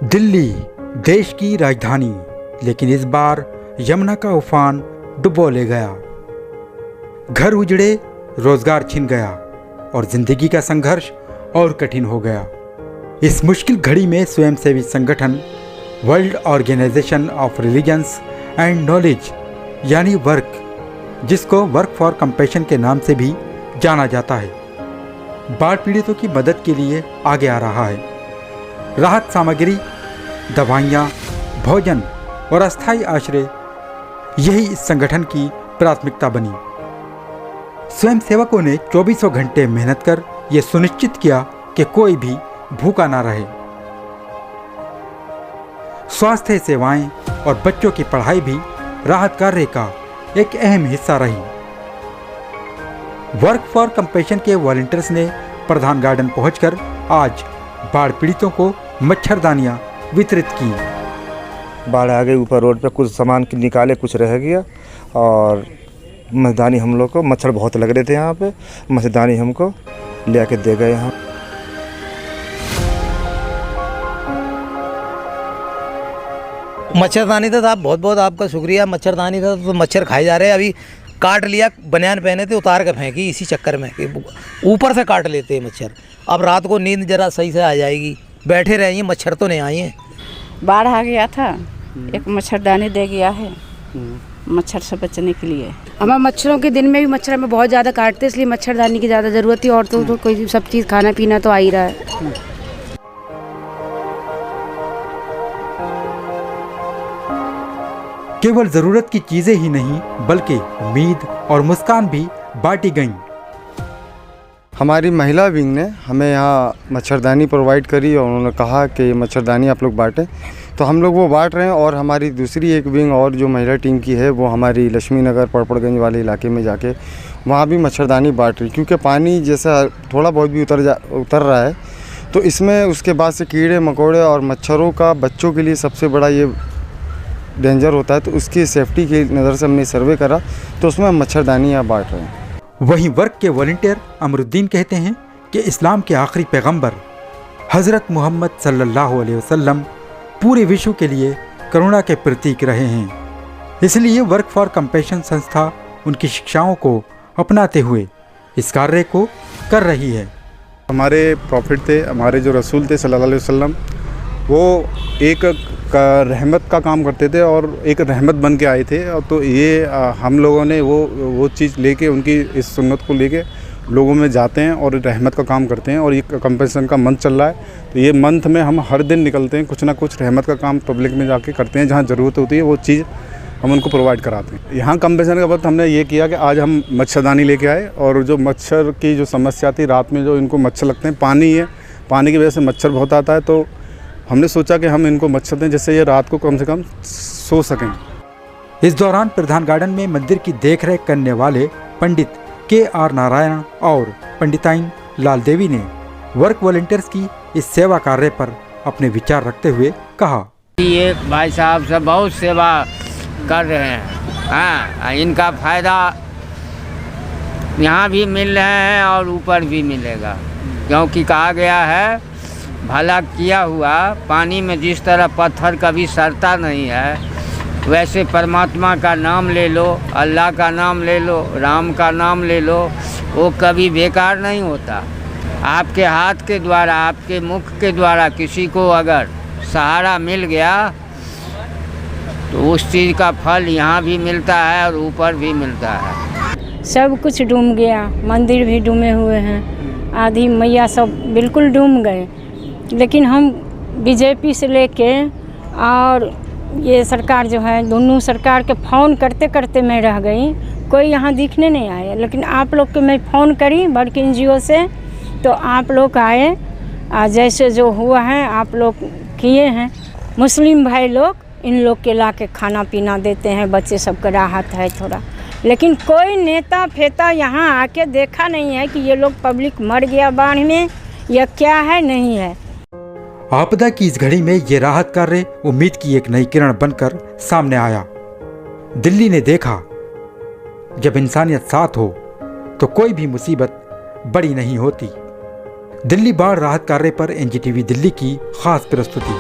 दिल्ली देश की राजधानी, लेकिन इस बार यमुना का उफान डुबो ले गया। घर उजड़े, रोजगार छिन गया और जिंदगी का संघर्ष और कठिन हो गया। इस मुश्किल घड़ी में स्वयंसेवी संगठन world organisation of religions and knowledge यानी वर्क, जिसको वर्क फॉर कंपैशन के नाम से भी जाना जाता है, बाढ़ पीड़ितों की मदद के लिए आगे आ रहा है। राहत सामग्री, दवाइयाँ, भोजन और अस्थायी आश्रय, यही इस संगठन की प्राथमिकता बनी। स्वयंसेवकों ने 24 घंटे मेहनत कर यह सुनिश्चित किया कि कोई भी भूखा ना रहे। स्वास्थ्य सेवाएं और बच्चों की पढ़ाई भी राहत कार्य का एक अहम हिस्सा रही। वर्क फॉर कंपैशन के वॉलंटियर्स ने प्रधान गार्डन पहुंचकर आज बाढ़ पीड़ितों को मच्छरदानियां वितरित की। बाढ़ आ गई, ऊपर रोड पे कुछ सामान निकाले, कुछ रह गया और मच्छरदानी हम लोग को, मच्छर बहुत लग रहे थे यहाँ पे, मच्छरदानी हमको ले आके दे गए यहाँ। मच्छरदानी था साहब, बहुत बहुत आपका शुक्रिया। मच्छरदानी था तो मच्छर खाए जा रहे हैं। अभी काट लिया, बनियान पहने थे उतार के फेंकी इसी चक्कर में कि ऊपर से काट लेते हैं मच्छर। अब रात को नींद जरा सही से आ जाएगी। बैठे रहेंगे, मच्छर तो नहीं आए हैं। बाढ़ आ गया था, एक मच्छरदानी दे गया है मच्छर से बचने के लिए। हमें मच्छरों के दिन में भी मच्छर हमें बहुत ज़्यादा काटते, इसलिए मच्छरदानी की ज़्यादा ज़रूरत थी। और तो कोई सब चीज़ खाना पीना तो आ ही रहा है। केवल ज़रूरत की चीज़ें ही नहीं, बल्कि उम्मीद और मुस्कान भी बांटी गईं। हमारी महिला विंग ने हमें यहाँ मच्छरदानी प्रोवाइड करी और उन्होंने कहा कि मच्छरदानी आप लोग बांटें, तो हम लोग वो बांट रहे हैं। और हमारी दूसरी एक विंग और जो महिला टीम की है, वो हमारी लक्ष्मी नगर पड़पड़गंज वाले इलाके में जाके वहाँ भी मच्छरदानी बांट रही, क्योंकि पानी जैसा थोड़ा बहुत भी उतर रहा है, तो इसमें उसके बाद से कीड़े मकोड़े और मच्छरों का बच्चों के लिए सबसे बड़ा ये डेंजर होता है। तो उसकी सेफ्टी की नज़र से हमने सर्वे करा, तो उसमें हम मच्छरदानी यहाँ बांट रहे हैं। वहीं वर्क के वॉलंटियर अमरुद्दीन कहते हैं कि इस्लाम के आखिरी पैगंबर हज़रत मोहम्मद सल्लल्लाहु अलैहि वसल्लम पूरे विश्व के लिए करुणा के प्रतीक रहे हैं। इसलिए वर्क फॉर कंपैशन संस्था उनकी शिक्षाओं को अपनाते हुए इस कार्य को कर रही है। हमारे प्रॉफिट थे, हमारे जो रसूल थे सल्लल्लाहु अलैहि वसल्लम, वो एक रहमत का काम करते थे और एक रहमत बन के आए थे। और तो ये हम लोगों ने वो चीज़ लेके, उनकी इस सुन्नत को लेके लोगों में जाते हैं और रहमत का काम करते हैं। और ये कंपैशन का मंथ चल रहा है, तो ये मंथ में हम हर दिन निकलते हैं, कुछ ना कुछ रहमत का काम पब्लिक में जाके करते हैं। जहाँ ज़रूरत होती है वो चीज़ हम उनको प्रोवाइड कराते हैं। यहाँ कंपैशन का वक्त हमने ये किया कि आज हम मच्छरदानी लेके आए, और जो मच्छर की जो समस्या थी, रात में जो इनको मच्छर लगते हैं, पानी है, पानी की वजह से मच्छर बहुत आता है, तो हमने सोचा कि हम इनको मच्छर दें जिससे ये रात को कम से कम सो सकें। इस दौरान प्रधान गार्डन में मंदिर की देखरेख करने वाले पंडित KR नारायण और पंडिताइन लाल देवी ने वर्क वॉलंटियर्स की इस सेवा कार्य पर अपने विचार रखते हुए कहा, ये भाई साहब सब बहुत सेवा कर रहे हैं। हाँ, इनका फायदा यहाँ भी मिल रहे हैं और ऊपर भी मिलेगा, क्योंकि कहा गया है भला किया हुआ पानी में जिस तरह पत्थर कभी सड़ता नहीं है, वैसे परमात्मा का नाम ले लो, अल्लाह का नाम ले लो, राम का नाम ले लो, वो कभी बेकार नहीं होता। आपके हाथ के द्वारा, आपके मुख के द्वारा किसी को अगर सहारा मिल गया तो उस चीज़ का फल यहाँ भी मिलता है और ऊपर भी मिलता है। सब कुछ डूब गया, मंदिर भी डूबे हुए हैं, आधी मैया सब बिल्कुल डूब गए। लेकिन हम बीजेपी से लेके और ये सरकार जो है, दोनों सरकार के फ़ोन करते करते मैं रह गई, कोई यहाँ दिखने नहीं आया। लेकिन आप लोग के मैं फ़ोन करी वर्क NGO से, तो आप लोग आए, जैसे जो हुआ है आप लोग किए हैं। मुस्लिम भाई लोग इन लोग के ला के खाना पीना देते हैं, बच्चे सबका राहत है थोड़ा। लेकिन कोई नेता फेता यहाँ आके देखा नहीं है कि ये लोग पब्लिक मर गया बाढ़ में या क्या है, नहीं है। आपदा की इस घड़ी में ये राहत कार्य उम्मीद की एक नई किरण बनकर सामने आया। दिल्ली ने देखा, जब इंसानियत साथ हो तो कोई भी मुसीबत बड़ी नहीं होती। दिल्ली बाढ़ राहत कार्य पर NGTV दिल्ली की खास प्रस्तुति।